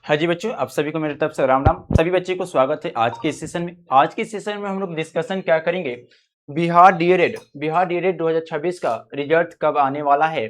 हाँ जी बच्चों, आप सभी को मेरी तरफ से राम राम। सभी बच्चे को स्वागत है आज के सेशन में। आज के सेशन में हम लोग डिस्कशन क्या करेंगे, बिहार डीएलएड 2026 का रिजल्ट कब आने वाला है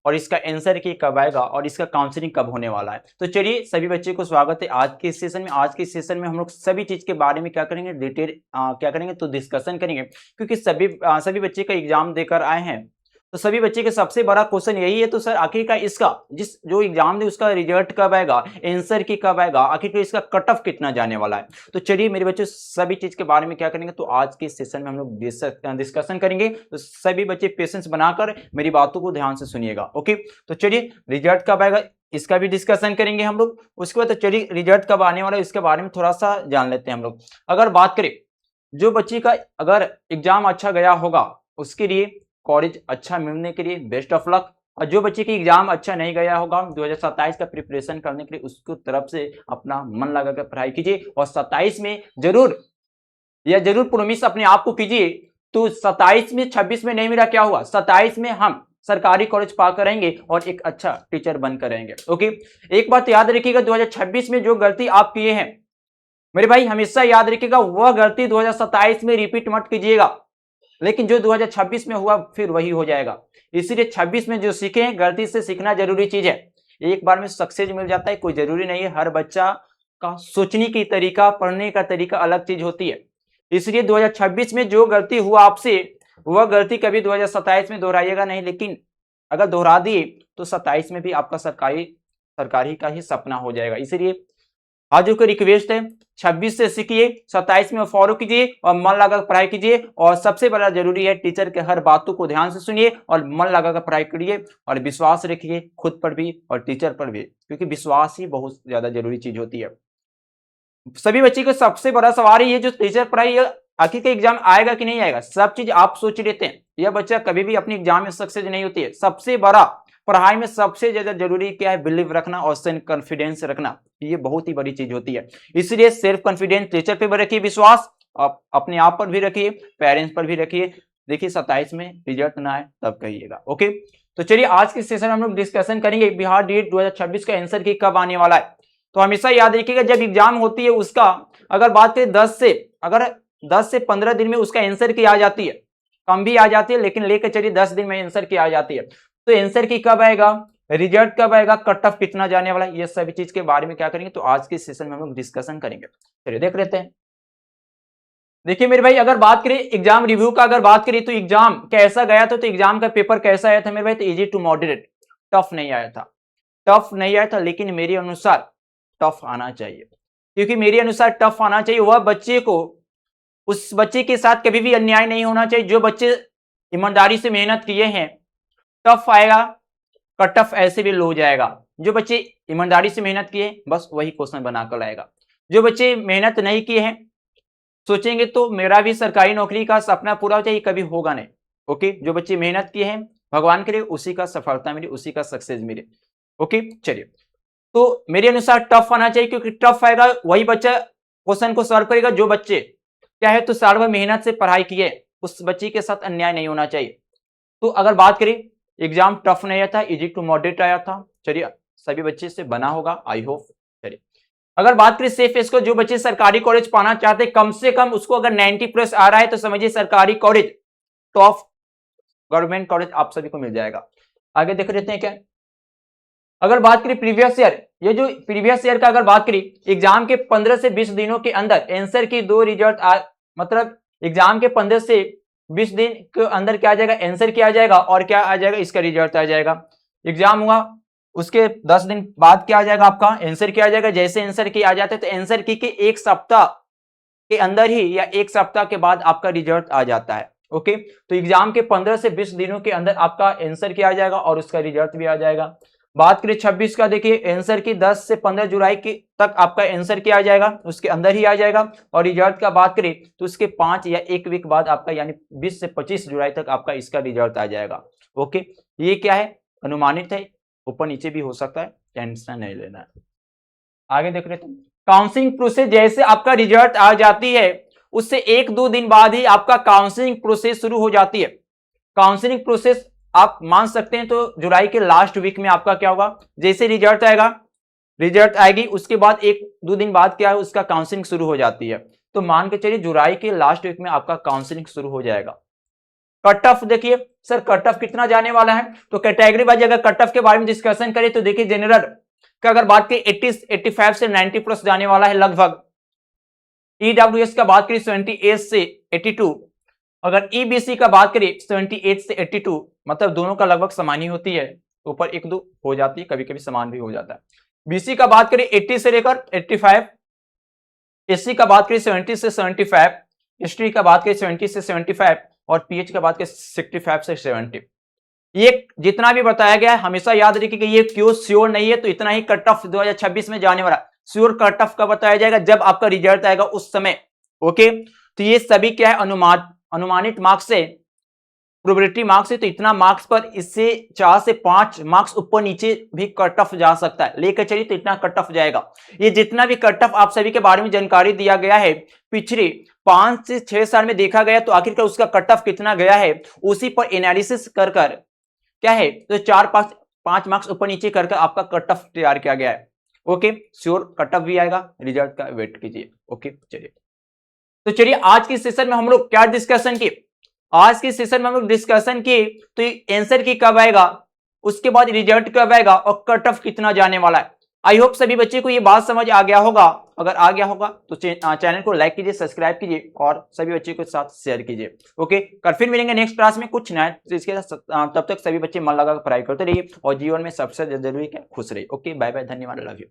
और इसका आंसर की कब आएगा और इसका काउंसलिंग कब होने वाला है। तो चलिए सभी बच्चे को स्वागत है आज के सेशन में। आज के सेशन में हम लोग सभी चीज के बारे में क्या करेंगे, डिटेल क्या करेंगे तो डिस्कशन करेंगे, क्योंकि सभी बच्चे का एग्जाम देकर आए हैं। तो सभी बच्चे के सबसे बड़ा क्वेश्चन यही है, तो सर आखिरकार इसका जिस जो एग्जाम दे उसका रिजल्ट कब आएगा, आंसर की कब आएगा, आखिरकार इसका कट ऑफ कितना जाने वाला है। तो चलिए मेरे बच्चे सभी चीज के बारे में क्या करेंगे तो आज के सेशन में हम लोग डिस्कशन करेंगे। तो सभी बच्चे पेशेंस बनाकर मेरी बातों को ध्यान से सुनिएगा। ओके, तो चलिए रिजल्ट कब आएगा इसका भी डिस्कशन करेंगे हम लोग। उसके बाद तो चलिए रिजल्ट कब आने वाला है इसके बारे में थोड़ा सा जान लेते हैं हम लोग। अगर बात करें जो बच्ची का अगर एग्जाम अच्छा गया होगा उसके लिए कॉलेज अच्छा मिलने के लिए बेस्ट ऑफ लक, और जो बच्चे की एग्जाम अच्छा नहीं गया होगा 2027 का प्रिपरेशन करने के लिए उसको तरफ से अपना मन लगाकर पढ़ाई कीजिए और 27 में जरूर प्रॉमिस अपने आप को कीजिए। तो 27 में 26 में नहीं मिला क्या हुआ, 27 में हम सरकारी कॉलेज पाकर रहेंगे और एक अच्छा टीचर बनकर रहेंगे। ओके, एक बात याद रखिएगा, 2026 में जो गलती आप किए हैं मेरे भाई हमेशा याद रखिएगा वह गलती 2027 में रिपीट मत कीजिएगा, लेकिन जो 2026 में हुआ फिर वही हो जाएगा। इसीलिए 26 में जो सीखे हैं गलती से सीखना जरूरी चीज है। एक बार में सक्सेस मिल जाता है कोई जरूरी नहीं है, हर बच्चा का सोचने की तरीका पढ़ने का तरीका अलग चीज होती है। इसलिए 2026 में जो गलती हुआ आपसे वह गलती कभी 2027 में दोहराइएगा नहीं, लेकिन अगर दोहरा दिए तो 27 में भी आपका सरकारी का ही सपना हो जाएगा। इसलिए आज को रिक्वेस्ट है 26 से सीखिए, 27 में फॉलो कीजिए और मन लगाकर पढ़ाई कीजिए। और सबसे बड़ा जरूरी है टीचर के हर बातों को ध्यान से सुनिए और मन लगाकर पढ़ाई करिए और विश्वास रखिए खुद पर भी और टीचर पर भी, क्योंकि विश्वास ही बहुत ज्यादा जरूरी चीज होती है। सभी बच्चे को सबसे बड़ा सवाल ही है जो टीचर पढ़ाई आखिर का एग्जाम आएगा कि नहीं आएगा, सब चीज आप सोच लेते हैं। यह बच्चा कभी भी अपनी एग्जाम में सक्सेस नहीं होती है। सबसे बड़ा पढ़ाई में सबसे ज्यादा जरूरी क्या है, बिलीव रखना और सेल्फ कॉन्फिडेंस रखना, ये बहुत ही बड़ी चीज होती है। इसलिए सेल्फ कॉन्फिडेंस टीचर पे भी रखिए, विश्वास अपने आप पर भी रखिए, पेरेंट्स पर भी रखिए। देखिए 27 में रिजल्ट ना आए तब कहिएगा। ओके, तो चलिए आज के सेशन में हम लोग डिस्कशन करेंगे बिहार डीएड 2026 का आंसर की कब आने वाला है। तो हमेशा याद रखिएगा जब एग्जाम होती है उसका अगर बात करें 10 से 15 दिन में उसका आंसर की आ जाती है, कम भी आ जाती है लेकिन लेकर चलिए 10 दिन में आंसर की आ जाती है। तो आंसर की कब आएगा, रिजल्ट कब आएगा, कट ऑफ कितना जाने वाला है, ये सभी चीज के बारे में क्या करेंगे तो आज के सेशन में हम लोग डिस्कशन करेंगे। चलिए देख लेते हैं। देखिए मेरे भाई अगर बात करें एग्जाम रिव्यू का, अगर बात करें तो एग्जाम कैसा गया था, तो एग्जाम का पेपर कैसा आया था मेरे भाई, तो इजी टू मॉडरेट, टफ नहीं आया था। टफ नहीं आया था लेकिन मेरे अनुसार टफ आना चाहिए, क्योंकि मेरे अनुसार टफ आना चाहिए। वह बच्चे को उस बच्चे के साथ कभी भी अन्याय नहीं होना चाहिए। जो बच्चे ईमानदारी से मेहनत किए हैं टफ आएगा, कट ऑफ ऐसे भी लो हो जाएगा। जो बच्चे ईमानदारी से मेहनत किए बस वही क्वेश्चन बनाकर लाएगा। जो बच्चे मेहनत नहीं किए हैं सोचेंगे तो मेरा भी सरकारी नौकरी का सपना पूरा हो जाए, कभी होगा नहीं। ओके, जो बच्चे मेहनत किए हैं भगवान करे उसी का सफलता मिले, उसी का सक्सेस मिले। ओके चलिए, तो मेरे अनुसार टफ आना चाहिए, क्योंकि टफ आएगा वही बच्चा क्वेश्चन को सॉल्व करेगा जो बच्चे क्या है तो साल भर मेहनत से पढ़ाई किए, उस बच्चे के साथ अन्याय नहीं होना चाहिए। तो अगर बात करें एग्जाम टफ नहीं आया था, इजी टू मॉडरेट आया था। चलिए सभी बच्चे से बना होगा आई होप। चलिए अगर बात करें सेफ स्कोर, जो बच्चे सरकारी कॉलेज पाना चाहते हैं कम से कम उसको अगर 90 प्लस आ रहा है तो समझिए सरकारी कॉलेज टॉप गवर्नमेंट कॉलेज आप सभी को मिल जाएगा। आगे देख लेते हैं क्या। अगर बात करें प्रीवियस ईयर, ये जो प्रीवियस ईयर का अगर बात करें एग्जाम के 15 से 20 दिनों के अंदर आंसर की दो रिजल्ट मतलब एग्जाम के 15 से 20 दिन के अंदर क्या आ जाएगा, आंसर क्या आ जाएगा और क्या आ जाएगा इसका रिजल्ट आ जाएगा। एग्जाम हुआ उसके 10 दिन बाद क्या आ जाएगा आपका आंसर क्या आ जाएगा। जैसे आंसर की आ जाता है तो आंसर की के एक सप्ताह के अंदर ही या एक सप्ताह के बाद आपका रिजल्ट आ जाता है। ओके, तो एग्जाम के 15 से 20 दिनों के अंदर आपका आंसर क्या आ जाएगा और उसका रिजल्ट भी आ जाएगा। बात करें 26 का, देखिए आंसर की 10 से 15 जुलाई की तक आपका आंसर क्या आ जाएगा, उसके अंदर ही आ जाएगा। और रिजल्ट का बात करें तो उसके 5 या 1 वीक बाद आपका यानी 20 से 25 जुलाई तक आपका इसका रिजल्ट आ जाएगा। ओके, ये क्या है अनुमानित है, ऊपर नीचे भी हो सकता है, टेंशन नहीं लेना है। आगे देख रहे थे काउंसलिंग प्रोसेस, जैसे आपका रिजल्ट आ जाती है उससे 1-2 दिन बाद ही आपका काउंसलिंग प्रोसेस शुरू हो जाती है। काउंसलिंग प्रोसेस आप मान सकते हैं तो जुलाई के लास्ट वीक में आपका क्या होगा, जैसे रिजल्ट आएगा रिजल्ट आएगी, उसके बाद 1-2 दिन बाद क्या है उसका काउंसलिंग शुरू हो जाती है। तो मान के चलिए जुलाई के लास्ट वीक में आपका काउंसलिंग शुरू हो जाएगा। कट ऑफ देखिए सर, कट ऑफ कितना जाने वाला है, तो कैटेगरी वाइज अगर कट ऑफ के बारे में डिस्कशन करें तो देखिए जनरल का अगर बात करें 85 से 90 प्लस जाने वाला है लगभग। ईडब्ल्यूएस का बात करें 78 से 82, अगर ईबीसी का बात करें 78 से 82, मतलब दोनों का लगभग समान ही होती है, ऊपर 1-2 हो जाती है, कभी कभी समान भी हो जाता है। बीसी का बात करें 80 से लेकर 85, एससी का बात करें 70 से 75, हिस्ट्री का बात करें 70 से 75 और पीएच का बात करें 65 से 70। ये जितना भी बताया गया है हमेशा याद रखिए कि ये क्यों श्योर नहीं है, तो इतना ही कट ऑफ 2026 में जाने वाला। श्योर कट ऑफ का बताया जाएगा जब आपका रिजल्ट आएगा उस समय। ओके, तो ये सभी क्या है अनुमानित मार्क्स से, प्रोबेबिलिटी मार्क्स है, तो इतना मार्क्स पर इससे 4 से 5 मार्क्स ऊपर नीचे भी कट ऑफ जा सकता है, लेकर चलिए तो इतना कट ऑफ जाएगा। ये जितना भी कट ऑफ आप सभी के बारे में जानकारी दिया गया है पिछले 5 से 6 साल में देखा गया, तो आखिरकार उसका कट ऑफ कितना गया है उसी पर एनालिसिस कर क्या है तो 4-5 मार्क्स ऊपर नीचे करके आपका कट ऑफ तैयार किया गया है। ओके, श्योर कट ऑफ भी आएगा, रिजल्ट का वेट कीजिए। ओके चलिए, तो चलिए आज की सेशन में हम लोग क्या डिस्कशन किए, आज की सेशन में हम लोग डिस्कशन किए तो आंसर की कब आएगा, उसके बाद रिजल्ट कब आएगा और कट ऑफ कितना जाने वाला है। आई होप सभी बच्चे को ये बात समझ आ गया होगा। अगर आ गया होगा तो चैनल को लाइक कीजिए, सब्सक्राइब कीजिए और सभी बच्चे के साथ शेयर कीजिए। ओके, कल फिर मिलेंगे नेक्स्ट क्लास में कुछ नया, इसके तब तक सभी बच्चे मन लगा पढ़ाई करते रहिए और जीवन में सबसे जरूरी क्या खुश रहिए। ओके, बाय बाय, धन्यवाद, लव यू।